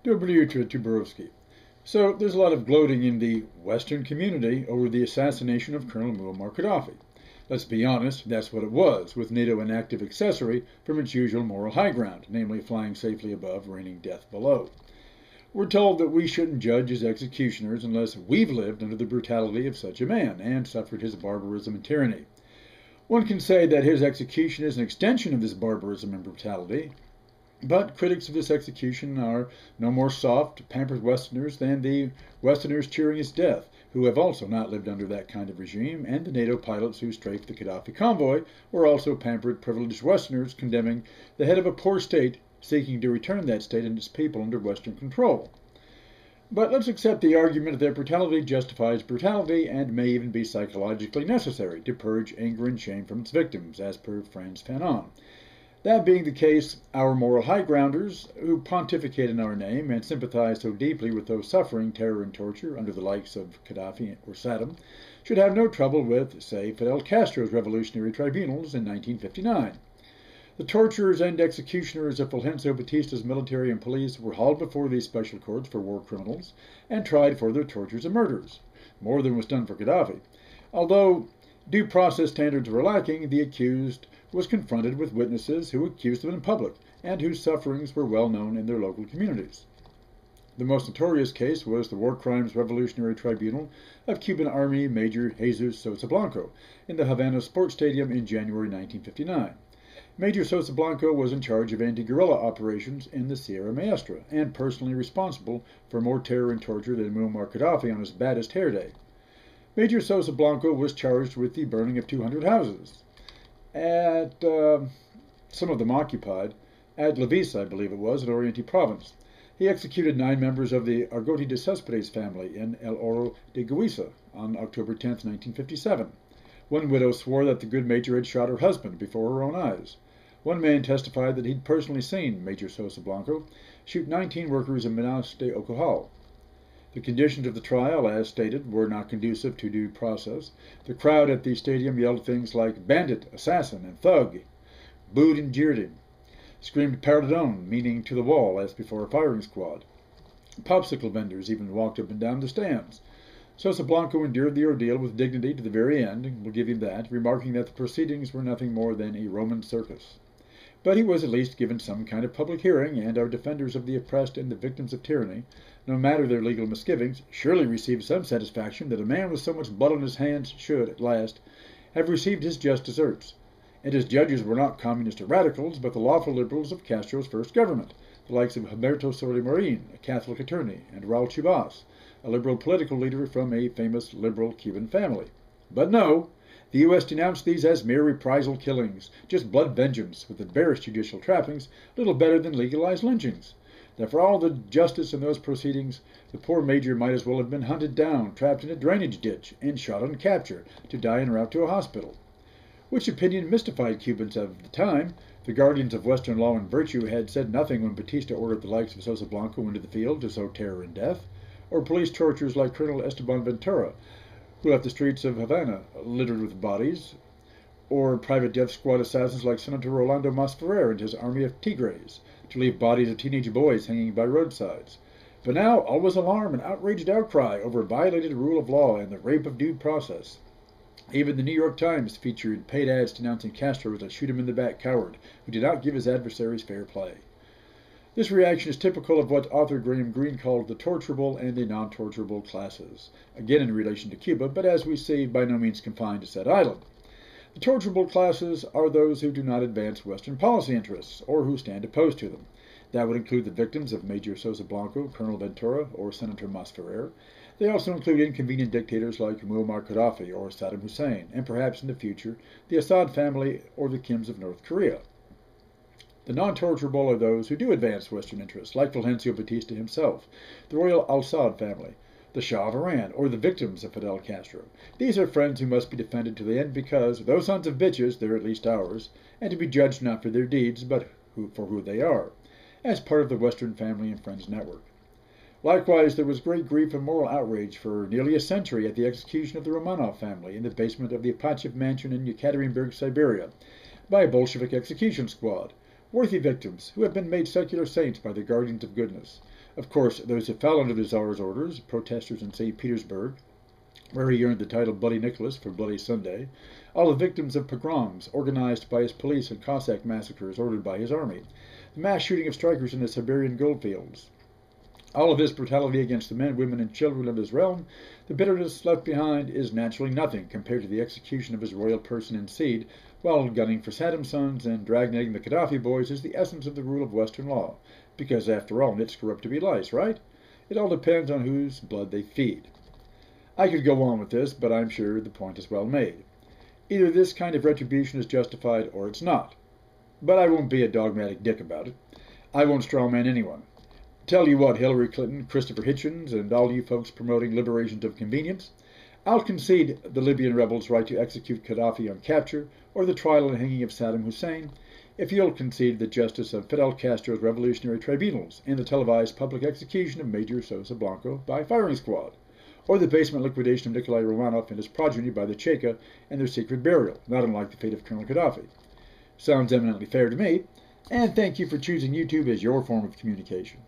Torturable. So there's a lot of gloating in the Western community over the assassination of Colonel Muammar Gaddafi. Let's be honest, that's what it was, with NATO an active accessory from its usual moral high ground, namely flying safely above, raining death below. We're told that we shouldn't judge his executioners unless we've lived under the brutality of such a man and suffered his barbarism and tyranny. One can say that his execution is an extension of this barbarism and brutality, but critics of this execution are no more soft, pampered Westerners than the Westerners cheering his death, who have also not lived under that kind of regime, and the NATO pilots who strafed the Gaddafi convoy were also pampered, privileged Westerners condemning the head of a poor state seeking to return that state and its people under Western control. But let's accept the argument that brutality justifies brutality and may even be psychologically necessary to purge anger and shame from its victims, as per Frantz Fanon. That being the case, our moral high grounders, who pontificate in our name and sympathize so deeply with those suffering terror and torture under the likes of Gaddafi or Saddam, should have no trouble with, say, Fidel Castro's revolutionary tribunals in 1959. The torturers and executioners of Fulgencio Batista's military and police were hauled before these special courts for war criminals and tried for their tortures and murders, more than was done for Gaddafi. Although due process standards were lacking, the accused was confronted with witnesses who accused them in public and whose sufferings were well known in their local communities. The most notorious case was the War Crimes Revolutionary Tribunal of Cuban Army Major Jesus Sosa Blanco in the Havana Sports Stadium in January 1959. Major Sosa Blanco was in charge of anti-guerrilla operations in the Sierra Maestra and personally responsible for more terror and torture than Muammar Gaddafi on his baddest hair day. Major Sosa Blanco was charged with the burning of 200 houses, at some of them occupied, at Lavisa, I believe it was, in Oriente Province. He executed 9 members of the Argoti de Cespedes family in El Oro de Guisa on October 10, 1957. One widow swore that the good major had shot her husband before her own eyes. One man testified that he'd personally seen Major Sosa Blanco shoot 19 workers in Minas de Ocojal. The conditions of the trial, as stated, were not conducive to due process. The crowd at the stadium yelled things like bandit, assassin, and thug, booed and jeered him, screamed pardon, meaning to the wall, as before a firing squad. Popsicle vendors even walked up and down the stands. Sosa Blanco endured the ordeal with dignity to the very end, we'll give him that, remarking that the proceedings were nothing more than a Roman circus. But he was at least given some kind of public hearing, and our defenders of the oppressed and the victims of tyranny, no matter their legal misgivings, surely received some satisfaction that a man with so much blood on his hands should, at last, have received his just deserts. And his judges were not communist or radicals, but the lawful liberals of Castro's first government, the likes of Humberto Sotomayor, a Catholic attorney, and Raul Chibas, a liberal political leader from a famous liberal Cuban family. But no, the U.S. denounced these as mere reprisal killings, just blood vengeance, with the barest judicial trappings, little better than legalized lynchings. That for all the justice in those proceedings, the poor major might as well have been hunted down, trapped in a drainage ditch, and shot on capture, to die en route to a hospital. Which opinion mystified Cubans of the time. The guardians of Western law and virtue had said nothing when Batista ordered the likes of Sosa Blanco into the field to sow terror and death, or police torturers like Colonel Esteban Ventura, who left the streets of Havana littered with bodies, or private death squad assassins like Senator Rolando Masferrer and his army of tigres, to leave bodies of teenage boys hanging by roadsides. But now all was alarm and outraged outcry over violated rule of law and the rape of due process. Even the New York Times featured paid ads denouncing Castro as a shoot-him-in-the-back coward who did not give his adversaries fair play. This reaction is typical of what author Graham Greene called the torturable and the non-torturable classes, again in relation to Cuba, but as we see, by no means confined to said island. The torturable classes are those who do not advance Western policy interests, or who stand opposed to them. That would include the victims of Major Sosa Blanco, Colonel Ventura, or Senator Masferrer. They also include inconvenient dictators like Muammar Gaddafi or Saddam Hussein, and perhaps in the future, the Assad family or the Kims of North Korea. The non-torturable are those who do advance Western interests, like Fulgencio Batista himself, the royal al-Saud family, the Shah of Iran, or the victims of Fidel Castro. These are friends who must be defended to the end because, though sons of bitches, they're at least ours, and to be judged not for their deeds, but for who they are, as part of the Western Family and Friends Network. Likewise, there was great grief and moral outrage for nearly a century at the execution of the Romanov family in the basement of the Apachev mansion in Yekaterinburg, Siberia, by a Bolshevik execution squad, worthy victims who have been made secular saints by the guardians of goodness. Of course, those who fell under the Tsar's orders, protesters in St. Petersburg, where he earned the title Bloody Nicholas for Bloody Sunday, all the victims of pogroms organized by his police and Cossack massacres ordered by his army, the mass shooting of strikers in the Siberian goldfields, all of this brutality against the men, women, and children of his realm, the bitterness left behind is naturally nothing compared to the execution of his royal person and seed, while gunning for Saddam's sons and dragnetting the Gaddafi boys is the essence of the rule of Western law, because after all, nits grow up to be lice, right? It all depends on whose blood they feed. I could go on with this, but I'm sure the point is well made. Either this kind of retribution is justified or it's not. But I won't be a dogmatic dick about it. I won't strawman anyone. Tell you what, Hillary Clinton, Christopher Hitchens, and all you folks promoting liberations of convenience, I'll concede the Libyan rebels' right to execute Gaddafi on capture or the trial and hanging of Saddam Hussein, if you'll concede the justice of Fidel Castro's revolutionary tribunals and the televised public execution of Major Sosa Blanco by firing squad, or the basement liquidation of Nikolai Romanov and his progeny by the Cheka and their secret burial, not unlike the fate of Colonel Gaddafi. Sounds eminently fair to me, and thank you for choosing YouTube as your form of communication.